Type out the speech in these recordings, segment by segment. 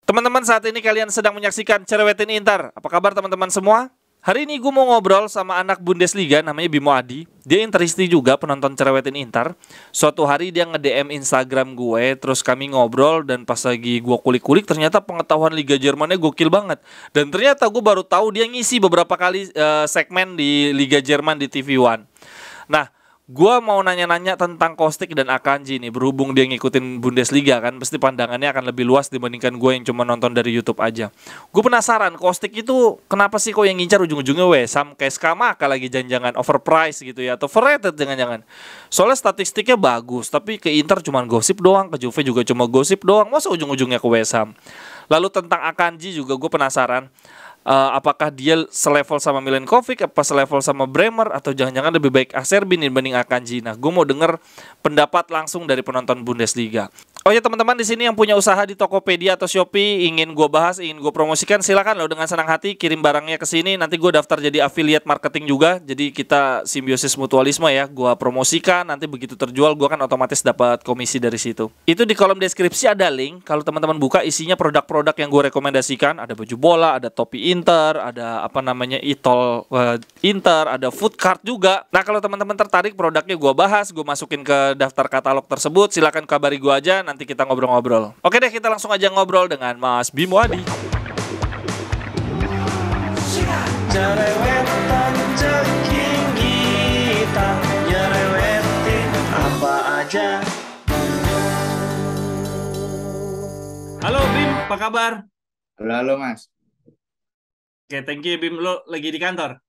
Teman-teman, saat ini kalian sedang menyaksikan Cerewetin Inter. Apa kabar teman-teman semua? Hari ini gue mau ngobrol sama anak Bundesliga namanya Bimo Adi. Dia interisti juga, penonton Cerewetin Inter. Suatu hari dia nge-DM Instagram gue, terus kami ngobrol, dan pas lagi gue kulik-kulik ternyata pengetahuan Liga Jermannya gokil banget. Dan ternyata gue baru tahu dia ngisi beberapa kali segmen di Liga Jerman di TV One. Nah, gua mau nanya-nanya tentang Kostik dan Akanji nih. Berhubung dia ngikutin Bundesliga kan, pasti pandangannya akan lebih luas dibandingkan gue yang cuma nonton dari YouTube aja. Gue penasaran, Kostik itu kenapa sih kok yang ngincar ujung-ujungnya West Ham kayak Skamaka lagi jangan-jangan overpriced gitu ya, atau overrated jangan-jangan. Soalnya statistiknya bagus, tapi ke Inter cuma gosip doang, ke Juve juga cuma gosip doang. Masa ujung-ujungnya ke West Ham? Lalu tentang Akanji juga gue penasaran. Apakah dia selevel sama Milenkovic, apa selevel sama Bremer, atau jangan-jangan lebih baik Acerbi dibanding Akanji. Nah, gue mau denger pendapat langsung dari penonton Bundesliga. Oh ya teman-teman, di sini yang punya usaha di Tokopedia atau Shopee ingin gue bahas, ingin gue promosikan, silakan lo dengan senang hati kirim barangnya ke sini. Nanti gue daftar jadi affiliate marketing juga. Jadi kita simbiosis mutualisme ya. Gue promosikan, nanti begitu terjual gue kan otomatis dapat komisi dari situ. Itu di kolom deskripsi ada link. Kalau teman-teman buka isinya produk-produk yang gue rekomendasikan. Ada baju bola, ada topi Inter, ada apa namanya e-tol Inter, ada food cart juga. Nah kalau teman-teman tertarik produknya gue bahas, gue masukin ke daftar katalog tersebut, silakan kabari gue aja. Nanti kita ngobrol-ngobrol. Oke deh, kita langsung aja ngobrol dengan Mas Bimo Adi. Cerewetan ceking kita nyerewetin apa aja. Halo Bim, apa kabar? Halo Mas, Oke, thank you Bim. Lo lagi di kantor?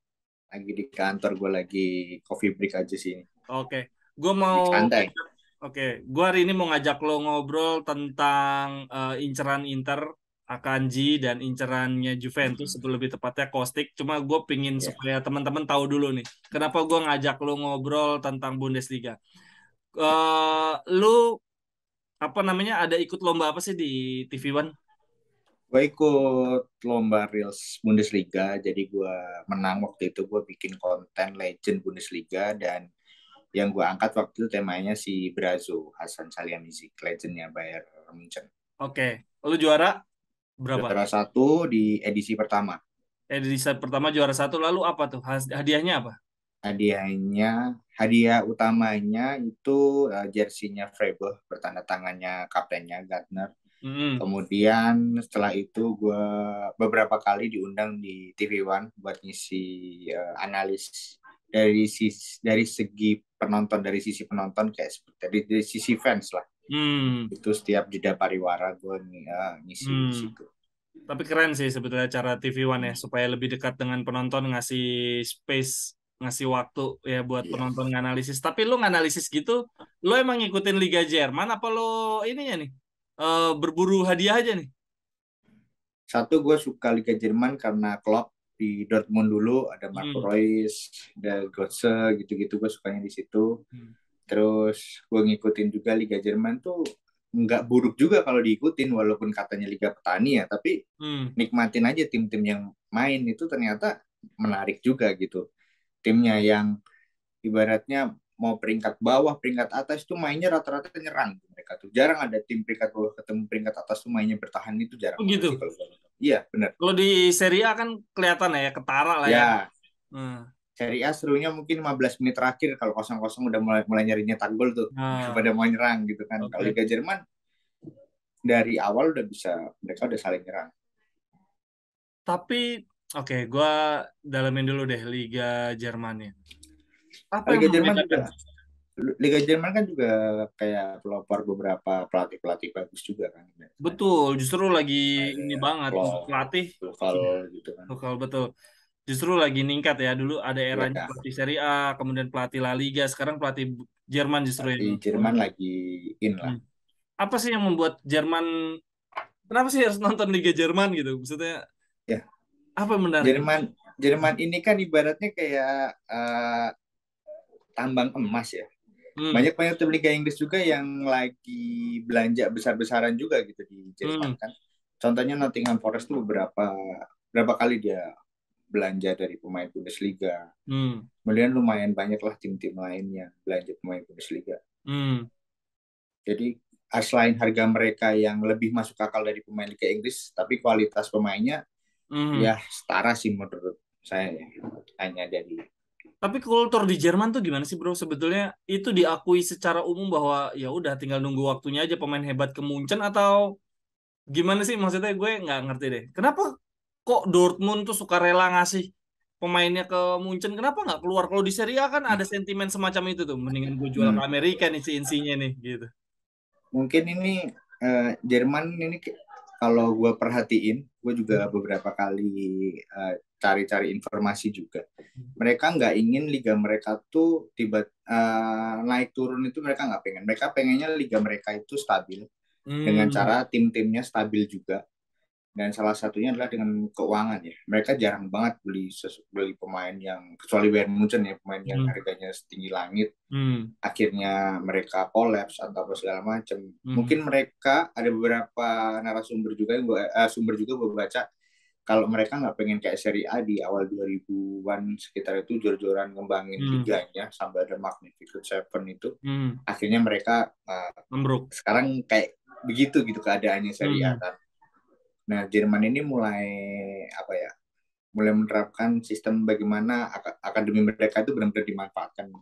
lagi di kantor, gue lagi coffee break aja sih. Oke, gue Lagi mau santai. gue hari ini mau ngajak lo ngobrol tentang inceran Inter, Akanji, dan incerannya Juventus, lebih tepatnya Kostik. Cuma gue pingin Ya. supaya teman-teman tahu dulu nih, kenapa gue ngajak lo ngobrol tentang Bundesliga. Lu apa namanya, ada ikut lomba apa sih di TV One? Gue ikut lomba Reels Bundesliga, jadi gue menang waktu itu. Gue bikin konten Legend Bundesliga, dan yang gue angkat waktu itu temanya si Brazo, Hasan Salihamidzic, legendnya Bayern Munchen. Oke, lu juara berapa? Juara 1 di edisi pertama. Di set pertama juara 1, lalu apa tuh? Hadiahnya apa? Hadiah utamanya itu jersinya Freiburg bertanda tangannya kaptennya Gardner. Mm-mm. Kemudian setelah itu gue beberapa kali diundang di TV One buat ngisi analis dari segi penonton, dari sisi penonton kayak dari sisi fans lah. Itu setiap jeda pariwara gue ngisi di situ. Tapi keren sih sebetulnya cara TV One ya, supaya lebih dekat dengan penonton, ngasih space, ngasih waktu ya buat penonton nganalisis. Tapi lu nganalisis gitu, lu emang ngikutin Liga Jerman apa lo ininya nih? Berburu hadiah aja nih? Satu, gue suka Liga Jerman karena Klopp di Dortmund dulu, ada Marco Reus, ada Götze, gitu-gitu gue sukanya di situ. Terus gue ngikutin juga Liga Jerman tuh nggak buruk juga kalau diikutin, walaupun katanya Liga Petani ya, tapi nikmatin aja tim-tim yang main itu ternyata menarik juga gitu. Timnya yang ibaratnya mau peringkat bawah, peringkat atas tuh mainnya rata-rata nyerang mereka tuh. Jarang ada tim peringkat bawah ketemu peringkat atas tuh mainnya bertahan, itu jarang banget Gitu. sih kalau gue nonton. Iya, benar. Kalau di Serie A kan kelihatan ya, ketara lah ya. Serie A serunya mungkin 15 menit terakhir, kalau 0-0 udah mulai nyari nyetak gol tuh. Pada mau nyerang gitu kan. Kalau Liga Jerman dari awal mereka udah saling nyerang. Tapi gue dalamin dulu deh Liga Jermannya. Liga Jerman kan juga kayak pelopor beberapa pelatih bagus juga kan. Betul, justru lagi ini banget pelatih lokal gitu kan. Lokal, betul. Justru lagi ningkat ya. Dulu ada eranya pelatih Serie A, kemudian pelatih La Liga, sekarang pelatih Jerman justru yang Jerman lagi in lah. Apa sih yang membuat Jerman, kenapa sih harus nonton Liga Jerman gitu? Maksudnya ya, apa yang menarik? Jerman ini kan ibaratnya kayak tambang emas ya. Banyak tim Liga Inggris juga yang lagi belanja besar-besaran juga gitu di Jerman kan. Contohnya Nottingham Forest tuh berapa kali dia belanja dari pemain Bundesliga. Kemudian lumayan banyak lah tim-tim lain yang belanja pemain Bundesliga. Jadi selain harga mereka yang lebih masuk akal dari pemain Liga Inggris, tapi kualitas pemainnya ya setara sih menurut saya ya. Hanya dari Tapi kultur di Jerman tuh gimana sih bro? Sebetulnya itu diakui secara umum bahwa ya udah tinggal nunggu waktunya aja pemain hebat ke Munchen atau gimana sih? Maksudnya gue nggak ngerti deh. Kenapa kok Dortmund tuh suka rela ngasih pemainnya ke Munchen? Kenapa nggak keluar? Kalau di Serie A kan ada sentimen semacam itu tuh. Mendingan gue jual ke hmm, Amerika nih si insinya nih gitu. mungkin ini Jerman ini kalau gue perhatiin, gue juga beberapa kali cari-cari informasi juga. Mereka nggak ingin liga mereka tuh tiba naik turun itu mereka nggak pengen. Mereka pengennya liga mereka itu stabil dengan Hmm. cara tim-timnya stabil juga. Dan salah satunya adalah dengan keuangan ya. Mereka jarang banget beli pemain yang kecuali Bayern Munchen ya, pemain yang Hmm. harganya setinggi langit. Hmm. Akhirnya mereka kolaps atau apa segala macam. Hmm. Mungkin mereka ada beberapa narasumber juga yang sumber juga gue baca kalau mereka nggak pengen kayak Serie A di awal 2000-an sekitar itu jor-joran ngembangin Hmm. liganya sampai ada Magnificent Seven itu. Hmm. Akhirnya mereka Ambruk. sekarang kayak begitu gitu keadaannya Serie A Hmm. kan. Nah, Jerman ini mulai apa ya? Mulai menerapkan sistem bagaimana akademi mereka itu benar-benar dimanfaatkan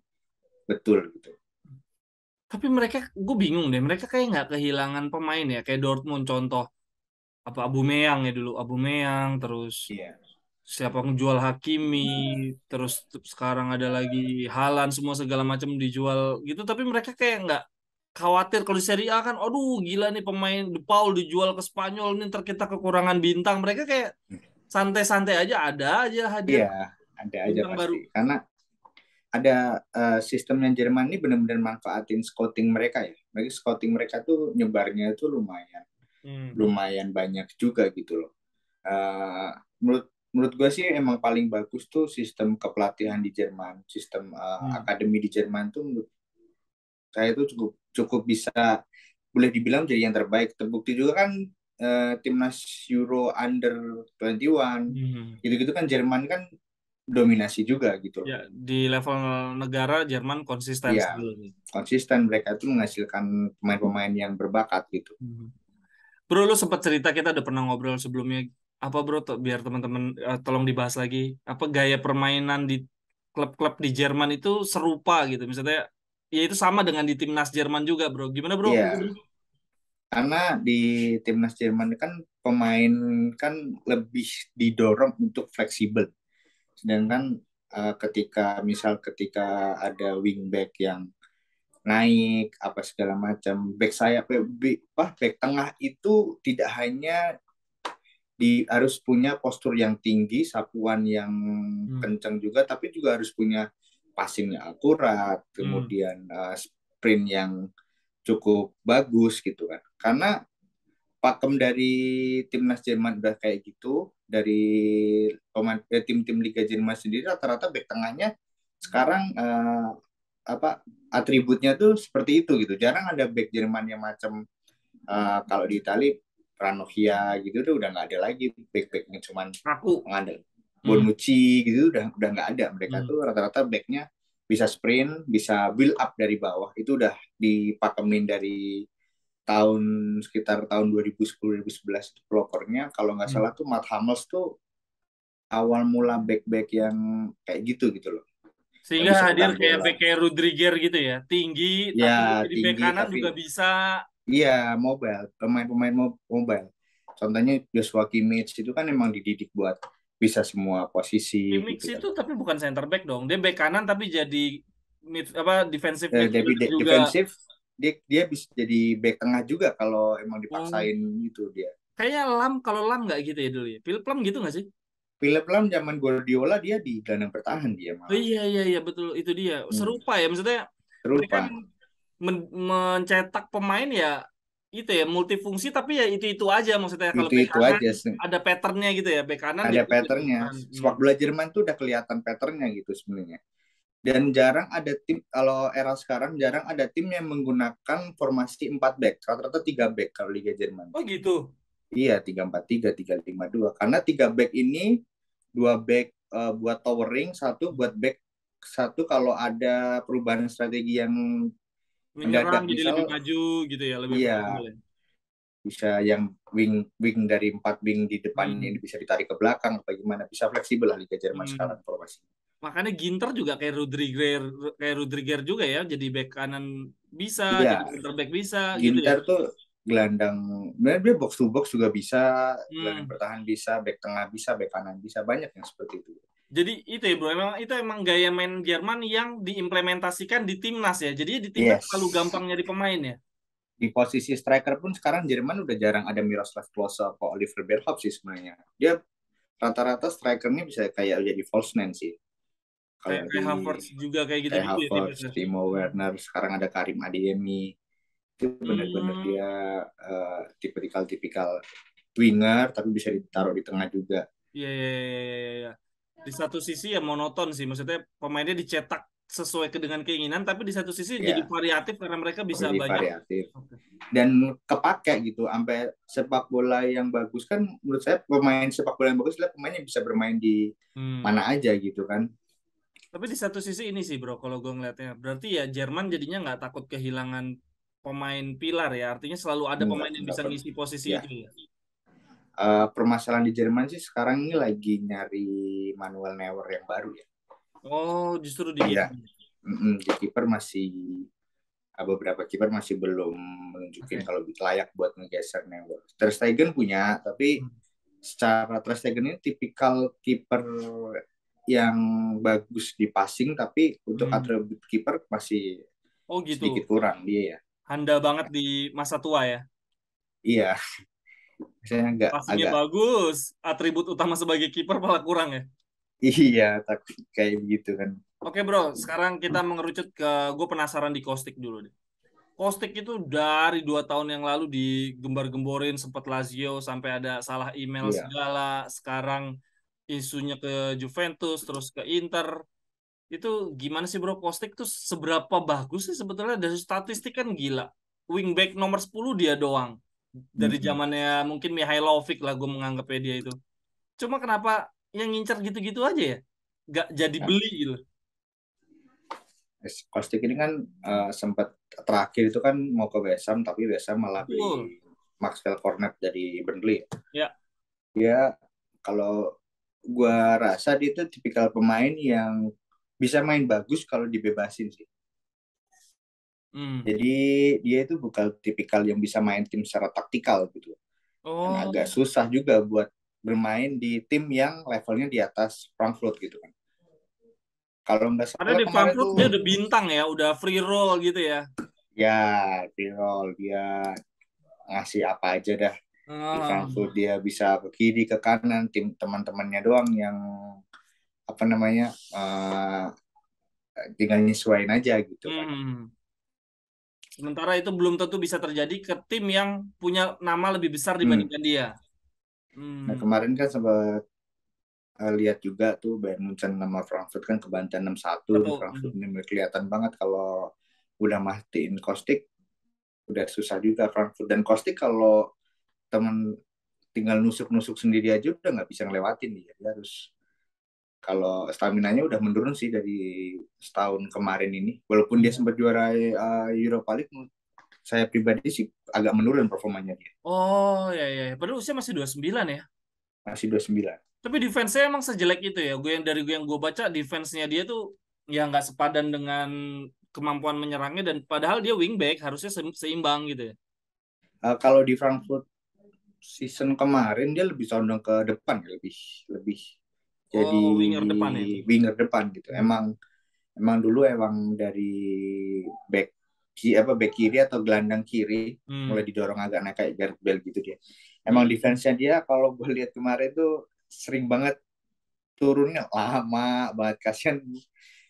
betul gitu. Tapi mereka, gue bingung deh. Mereka kayak nggak kehilangan pemain ya. Kayak Dortmund contoh. Apa Aubameyang ya dulu. Aubameyang. Terus Iya. siapa ngejual Hakimi. Terus sekarang ada lagi Haaland. Semua segala macam dijual gitu. Tapi mereka kayak nggak khawatir kalau di Serie A kan. Aduh gila nih pemain De Paul dijual ke Spanyol. Nih ntar kita kekurangan bintang. Mereka kayak santai-santai aja. Ada aja hadir Iya, ada aja bintang baru. pasti. Karena ada sistemnya Jerman ini benar-benar manfaatin scouting mereka ya. Mereka scouting mereka tuh nyebarnya itu lumayan Hmm. lumayan banyak juga gitu loh. Uh, menurut menurut gue sih emang paling bagus tuh sistem kepelatihan di Jerman, sistem Hmm. akademi di Jerman tuh menurut saya itu cukup cukup bisa boleh dibilang jadi yang terbaik. Terbukti juga kan timnas Euro Under 21 Hmm. gitu-gitu kan Jerman kan dominasi juga gitu loh. Ya, di level negara Jerman konsisten Iya, sebelumnya. konsisten mereka tuh menghasilkan pemain-pemain yang berbakat gitu. Hmm. Bro, lu sempat cerita kita udah pernah ngobrol sebelumnya. Apa bro, biar teman-teman tolong dibahas lagi. Apa gaya permainan di klub-klub di Jerman itu serupa gitu. Misalnya, ya itu sama dengan di timnas Jerman juga bro. Gimana bro? Itu, Iya, bro? karena di timnas Jerman kan pemain kan lebih didorong untuk fleksibel. Sedangkan ketika ada wingback yang naik apa segala macam, back sayap, back tengah itu tidak hanya harus punya postur yang tinggi, sapuan yang Hmm. kencang juga, tapi juga harus punya passingnya akurat, Hmm. kemudian sprint yang cukup bagus gitu kan. Karena pakem dari timnas Jerman udah kayak gitu, dari tim-tim Liga Jerman sendiri rata-rata back tengahnya sekarang apa atributnya tuh seperti itu gitu. Jarang ada back Jerman yang macam kalau di Itali Ranocchia gitu udah nggak ada lagi back-backnya cuman Aku. mengandalkan Hmm. Bonucci gitu udah nggak ada. Mereka Hmm. tuh rata-rata backnya bisa sprint, bisa build up dari bawah. Itu udah dipakemin dari tahun sekitar tahun 2010-2011 pelopornya kalau nggak Hmm. salah tuh Matt Hummels tuh awal mula back-back yang kayak gitu gitu loh yang Sehingga bisa hadir cetak kayak bola bek kayak Rudiger gitu ya. Tinggi, tapi ya di bek tinggi kanan tapi juga bisa. iya mobile pemain-pemain mobile contohnya Joshua Kimmich itu kan emang dididik buat bisa semua posisi Kimmich gitu kan itu tapi bukan center back dong. Dia back kanan tapi jadi apa defensive midfielder juga. defensif dia bisa jadi back tengah juga kalau emang Oh, dipaksain gitu dia. kayaknya Lam kalau Lam nggak gitu ya dulu ya. Philip Lam gitu nggak sih? Philip Lam zaman Guardiola dia di gelandang bertahan dia Oh malah. iya iya iya betul itu dia. Serupa ya maksudnya mereka Serupa. mencetak pemain ya itu ya multifungsi tapi ya itu aja maksudnya kalau bek Itu kanan aja ada patternnya gitu ya. Bek kanan dia ada bisa di patternnya. depan. Hmm. Sepak bola Jerman tuh udah kelihatan patternnya gitu sebenarnya. Dan jarang ada tim kalau era sekarang jarang ada tim yang menggunakan formasi 4 back. Rata-rata 3 back kalau Liga Jerman. Oh gitu. Iya, 3-4-3, 3-5-2. Karena 3 back ini 2 back buat towering, satu buat back satu kalau ada perubahan strategi yang mendadak. Menyerang jadi Misal, lebih maju gitu ya, lebih iya, fleksibel ya. bisa yang wing dari 4 wing di depan ini Hmm. bisa ditarik ke belakang, bagaimana bisa fleksibel lah Liga Jerman Hmm. sekarang formasi. Makanya Ginter juga kayak Rudiger juga ya, jadi back kanan bisa, Iya, jadi center back bisa gitu ya. Ginter tuh gelandang, sebenarnya dia box to box juga bisa, gelandang Hmm. bertahan bisa, back tengah bisa, back kanan bisa, banyak yang seperti itu. Jadi itu ya bro, emang gaya main Jerman yang diimplementasikan di timnas ya. Jadi di timnas Yes. terlalu gampang nyari pemain ya. Di posisi striker pun sekarang Jerman udah jarang ada Miroslav Klose atau Oliver Bierhoff sih sebenarnya. Dia rata-rata strikernya bisa kayak jadi false nine sih. Kalau Kayak di Havertz juga kayak kayak gitu-gitu ya Havertz, timnasnya. Timo Werner, sekarang ada Karim Adeyemi. Itu benar-benar Hmm. dia tipikal-tipikal winger tapi bisa ditaruh di tengah juga. Iya, iya, iya, iya, iya. Di satu sisi ya monoton sih, maksudnya pemainnya dicetak sesuai dengan keinginan, tapi di satu sisi jadi Ya, variatif karena mereka bisa jadi banyak. variatif. Oke. Dan kepake gitu sampai sepak bola yang bagus kan menurut saya pemain sepak bola yang bagus adalah pemain yang bisa bermain di mana aja gitu kan. Tapi di satu sisi ini sih bro, kalau gue ngeliatnya, berarti ya Jerman jadinya nggak takut kehilangan pemain pilar ya, artinya selalu ada pemain yang bisa ngisi posisi Ya. itu ya. Permasalahan di Jerman sih sekarang ini lagi nyari Manuel Neuer yang baru ya. Oh, justru di Iya. itu. Di kiper masih beberapa kiper masih belum menunjukin kalau layak buat ngegeser Neuer. Ter Stegen punya, tapi secara Ter Stegen ini tipikal kiper yang bagus di passing, tapi untuk atribut kiper masih gitu. sedikit kurang dia ya. Handal banget di masa tua ya. Iya. Misalnya Passingnya agak bagus, atribut utama sebagai kiper malah kurang ya. iya, tapi kayak begitu kan. Oke bro, sekarang kita mengerucut ke, gue penasaran di Kostik dulu deh. Kostik itu dari 2 tahun yang lalu digembar-gemborin, sempat Lazio sampai ada salah email Iya. segala. Sekarang isunya ke Juventus, terus ke Inter. Itu gimana sih bro, Kostik tuh seberapa bagus sih sebetulnya? Dari statistik kan gila. Wingback nomor 10 dia doang. Dari zamannya mungkin Mihailovic lah gue menganggapnya dia itu. Cuma kenapa yang ngincer gitu-gitu aja ya? Gak jadi beli gitu. Kostik ini kan sempat terakhir itu kan mau ke West Ham, tapi West Ham malah beli Maxwell Cornet dari Burnley. Ya. Dia kalau gua rasa dia itu tipikal pemain yang bisa main bagus kalau dibebasin sih. Jadi dia itu bukan tipikal yang bisa main tim secara taktikal gitu. Dan agak susah juga buat bermain di tim yang levelnya di atas Frankfurt gitu kan. Kalau nggak salah Karena di kemarin Frankfurt tuh dia udah bintang ya, udah free roll gitu ya. ya free roll, dia ngasih apa aja dah. Di Frankfurt dia bisa ke kiri ke kanan, tim teman-temannya doang yang apa namanya tinggal nyesuaiin aja gitu kan. Sementara itu belum tentu bisa terjadi ke tim yang punya nama lebih besar dibandingkan dia. Nah kemarin kan sempat lihat juga tuh Bayern Munchen sama Frankfurt kan kebantai 6-1. Frankfurt ini kelihatan banget kalau udah matiin Kostik udah susah juga Frankfurt. Dan Kostik kalau teman tinggal nusuk-nusuk sendiri aja udah nggak bisa ngelewatin dia. Dia harus, kalau staminanya udah menurun sih dari setahun kemarin ini. Walaupun dia sempat juara Europa League, saya pribadi sih agak menurun performanya dia. Oh ya. Padahal usia masih 29 ya. Masih 29. Tapi defense-nya emang sejelek itu ya. Dari yang gue baca, defense-nya dia tuh ya nggak sepadan dengan kemampuan menyerangnya, dan padahal dia wingback harusnya seimbang gitu ya. Kalau di Frankfurt season kemarin dia lebih condong ke depan, lebih jadi winger depan gitu. Emang dulu dari back kiri atau gelandang kiri mulai didorong agak naik kayak Gareth Bale gitu dia. Emang defense-nya dia kalau gue lihat kemarin tuh sering banget turunnya lama banget,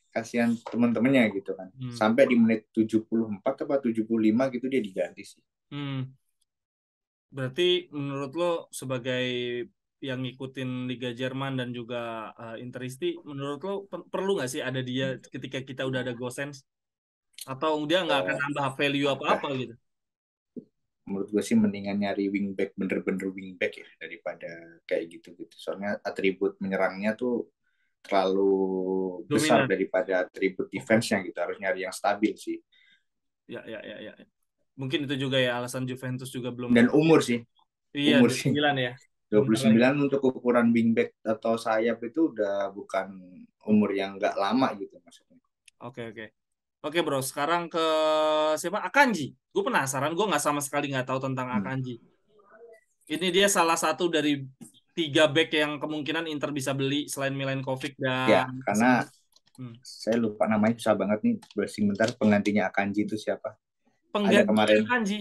kasihan teman-temannya gitu kan. Sampai di menit 74 atau 75 gitu dia diganti sih. Berarti menurut lo sebagai yang ngikutin Liga Jerman dan juga Interisti, menurut lo perlu nggak sih ada dia ketika kita udah ada Gosens? Atau dia nggak akan nambah value apa-apa gitu? Menurut gue sih mendingan nyari wingback, bener-bener wingback ya, daripada kayak gitu-gitu. Soalnya atribut menyerangnya tuh terlalu besar daripada atribut defense-nya gitu. Harus nyari yang stabil sih. Ya, ya, ya, ya. Mungkin itu juga ya alasan Juventus juga belum. Dan umur sih, Iya, umur sih. 29 ya. Bentar lagi. 29 untuk ukuran wingback atau sayap itu udah bukan umur yang nggak lama gitu maksudnya. Oke, oke. Oke, bro. Sekarang ke siapa? Akanji. Gue penasaran. Gue nggak sama sekali nggak tahu tentang Hmm. Akanji. Ini dia salah satu dari 3 back yang kemungkinan Inter bisa beli selain Milenkovic Ya, dan karena Hmm. saya lupa namanya, susah banget nih. Browsing bentar, penggantinya Akanji itu siapa? Ada Pengganti kemarin. Akanji.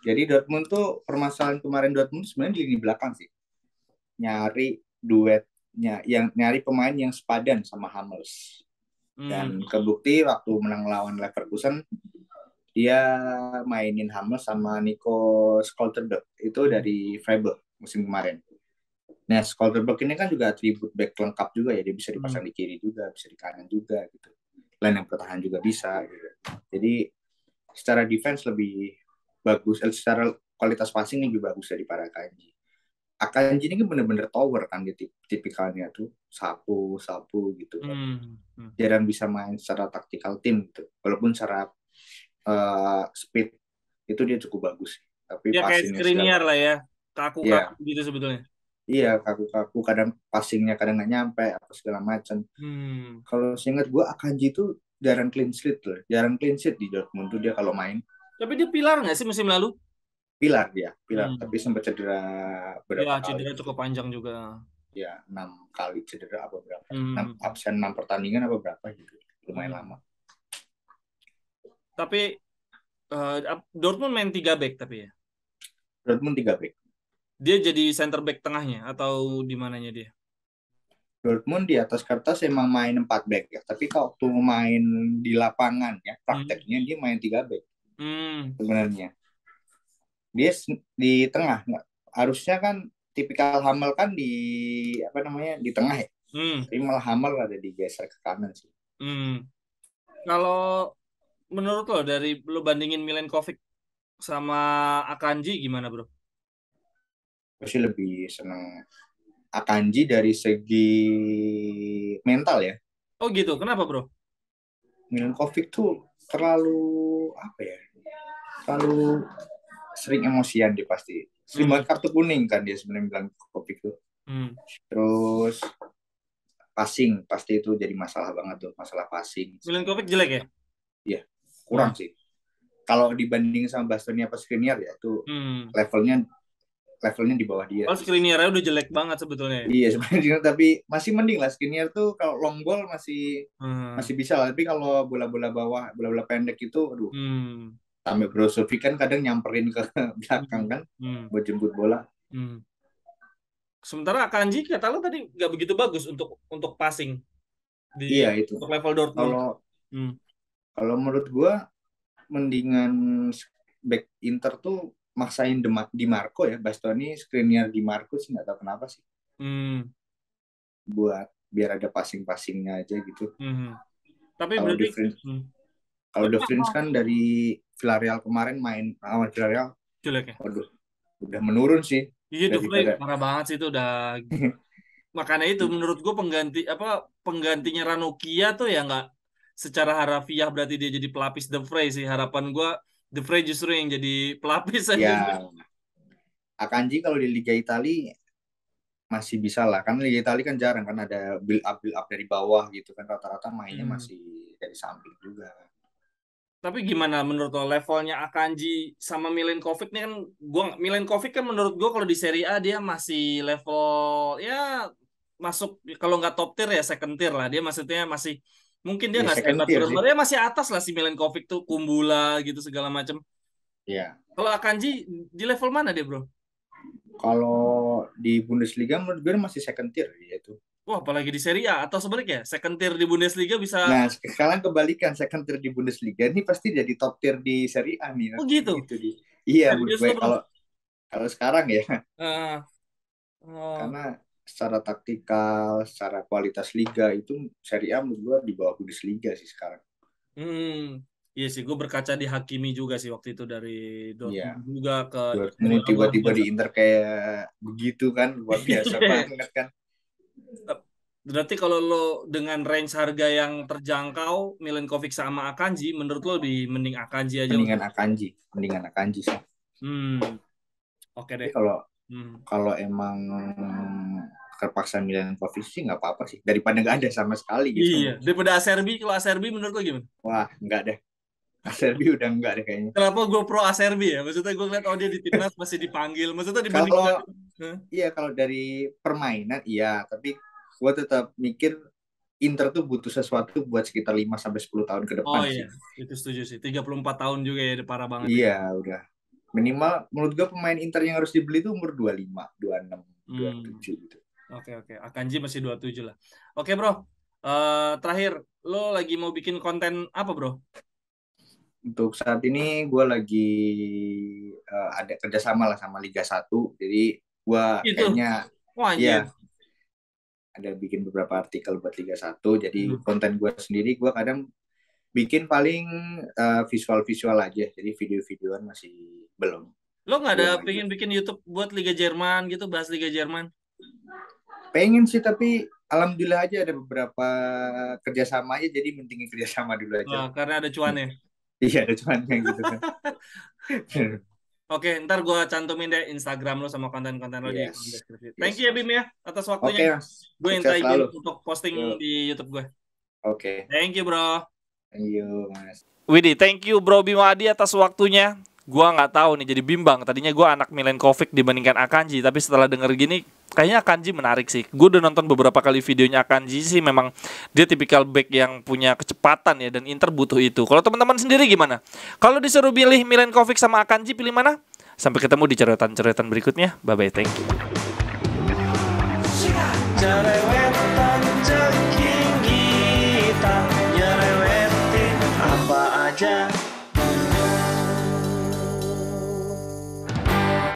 Jadi Dortmund tuh, permasalahan kemarin Dortmund sebenarnya di lini belakang sih. Nyari duetnya, yang nyari pemain yang sepadan sama Hummels. Dan kebukti waktu menang lawan Leverkusen, dia mainin Hummels sama Nico Schlotterbeck itu dari Freiburg musim kemarin. Nah, Schlotterbeck ini kan juga atribut back lengkap juga ya, dia bisa dipasang di kiri juga, bisa di kanan juga gitu. Gelandang pertahanan juga bisa gitu. Jadi secara defense lebih bagus, secara kualitas passing lebih bagus daripada Akanji. Akanji ini kan bener-bener tower kan, dia tipikalnya tuh sapu gitu. Jarang bisa main secara taktikal tim gitu. Walaupun secara speed itu dia cukup bagus. Tapi Ya kayak passingnya Skriniar lah ya. Iya. Kaku-kaku gitu sebetulnya. Iya, kaku-kaku, kadang passingnya kadang nggak nyampe apa segala macam. Kalau seingat gue Akanji itu jarang clean sheet loh, jarang clean sheet di Dortmund tuh dia kalau main. Tapi dia pilar nggak sih musim lalu? Pilar dia, tapi sempat cedera berapa Ya, cedera kali. cukup panjang juga. Ya, 6 kali cedera apa berapa? 6 pertandingan apa berapa gitu. Lumayan lama. Tapi Dortmund main 3 back tapi ya. Dortmund 3 back. Dia jadi center back tengahnya atau di mananya dia? Dortmund di atas kertas emang main 4 back ya, tapi kalau waktu main di lapangan ya, prakteknya dia main 3 back. Sebenarnya. Dia di tengah, nggak harusnya kan tipikal Hummel kan di apa namanya di tengah ya, tapi malah Hummel ada digeser ke kanan sih. Kalau menurut lo dari lo bandingin Milenkovic sama Akanji gimana bro? Gue sih lebih seneng Akanji dari segi mental ya. Oh gitu, kenapa bro? Milenkovic tuh terlalu apa ya? Terlalu sering emosian dia pasti. Sering banget kartu kuning kan dia sebenarnya bilang Milenkovic tuh. Terus passing pasti itu jadi masalah banget tuh, masalah passing. Milenkovic jelek ya? Iya, kurang sih. Kalau dibanding sama Bastoni apa Skriniar ya itu levelnya di bawah dia. Oh, Skriniarnya udah jelek banget sebetulnya. Iya sebenarnya, tapi masih mending lah. Skriniar tuh kalau long ball masih bisa lah, tapi kalau bola-bola bawah, bola-bola pendek itu aduh. Sampai Brozovic kan kadang nyamperin ke belakang kan buat jemput bola. Sementara Akanji kata lo tadi nggak begitu bagus untuk passing di iya, itu. Untuk level Dortmund. Kalau menurut gua mendingan back Inter tuh maksain Di Marco ya, Bastoni, Skriniar, Di Marco sih, nggak tahu kenapa sih. Buat biar ada passing-passingnya aja gitu. Tapi kalau berarti kalau De Vrij kan dari Villarreal kemarin main lawan Villarreal jelek ya? Waduh, udah menurun sih. Iya, De Vrij parah banget sih itu udah. Makanya itu menurut gue penggantinya Ranocchia tuh ya nggak secara harafiah berarti dia jadi pelapis De Vrij sih. Harapan gue De Vrij justru yang jadi pelapis aja. Ya, Akanji kalau di Liga Italia masih bisa lah, kan Liga Italia kan jarang kan ada build up dari bawah gitu kan, rata-rata mainnya masih dari samping juga. Tapi gimana menurut lo levelnya Akanji sama Milenkovic nih kan? Milenkovic kan menurut gue kalau di Serie A dia masih level ya masuk, kalau nggak top tier ya second tier lah. Dia maksudnya masih mungkin dia nggak sehebat Bremmer, dia masih atas lah si Milenkovic tuh, Kumbula gitu segala macam. Iya. Kalau Akanji di level mana dia bro? Kalau di Bundesliga menurut gue masih second tier yaitu. Wah, apalagi di Serie A atau sebaliknya second tier di Bundesliga bisa. Nah, sekarang kebalikan, second tier di Bundesliga ini pasti jadi top tier di Serie A nih. Oh gitu. Iya, menurut gue kalau sekarang ya. Karena secara taktikal, secara kualitas liga itu Serie A menurut gue di bawah Bundesliga sih sekarang. Iya sih, gue berkaca di Hakimi juga sih waktu itu dari Dortmund juga ke Dortmund tiba-tiba di Inter kayak begitu kan, luar biasa banget kan. Berarti kalau lo dengan range harga yang terjangkau, Milenkovic sama Akanji, menurut lo lebih mending Akanji aja untuk. Mendingan Akanji sih. Oke Tapi deh. kalau emang terpaksa Milenkovic sih nggak apa-apa sih, daripada nggak ada sama sekali gitu. Iya, daripada Acerbi. Kalau Acerbi menurut lo gimana? Wah, nggak deh. Acerbi udah nggak deh kayaknya. Kenapa gue pro Acerbi ya? Maksudnya gue ngeliat dia di timnas masih dipanggil. Maksudnya dibanding. Iya, kalau dari permainan iya, tapi gue tetap mikir Inter tuh butuh sesuatu buat sekitar 5-10 tahun ke depan sih. Iya, itu setuju sih. 34 tahun juga ya, parah banget. Iya, udah. Minimal menurut gue pemain Inter yang harus dibeli tuh umur 25, 26, 27 gitu. Oke. Akanji masih 27 lah. Oke, bro. Terakhir, lo lagi mau bikin konten apa, bro? Untuk saat ini gue lagi ada kerjasama lah sama Liga 1. Jadi gue kayaknya ada bikin beberapa artikel buat Liga 1. Jadi konten gue sendiri gue kadang bikin paling visual-visual aja. Jadi video-videoan masih belum. Lo nggak ada pengen bikin YouTube buat Liga Jerman gitu, bahas Liga Jerman? Pengen sih, tapi alhamdulillah aja ada beberapa kerjasama aja. Jadi pentingin kerjasama dulu aja. Karena ada cuannya. Iya, ada cuannya gitu kan. Oke, ntar gue cantumin deh Instagram lo sama konten-konten lo di deskripsi. Thank you ya Bim ya atas waktunya. Gue yang try untuk posting di YouTube gue. Oke. Thank you bro. Thank you Mas. Widih, thank you Bro Bimo Adi atas waktunya. Gua nggak tahu nih, jadi bimbang. Tadinya gua anak Milenkovic dibandingkan Akanji, tapi setelah denger gini, kayaknya Akanji menarik sih. Gue udah nonton beberapa kali videonya Akanji sih, memang dia tipikal back yang punya kecepatan ya, dan Inter butuh itu. Kalau teman-teman sendiri gimana? Kalau disuruh pilih Milenkovic sama Akanji, pilih mana? Sampai ketemu di ceretan-ceretan berikutnya. Bye-bye, thank you.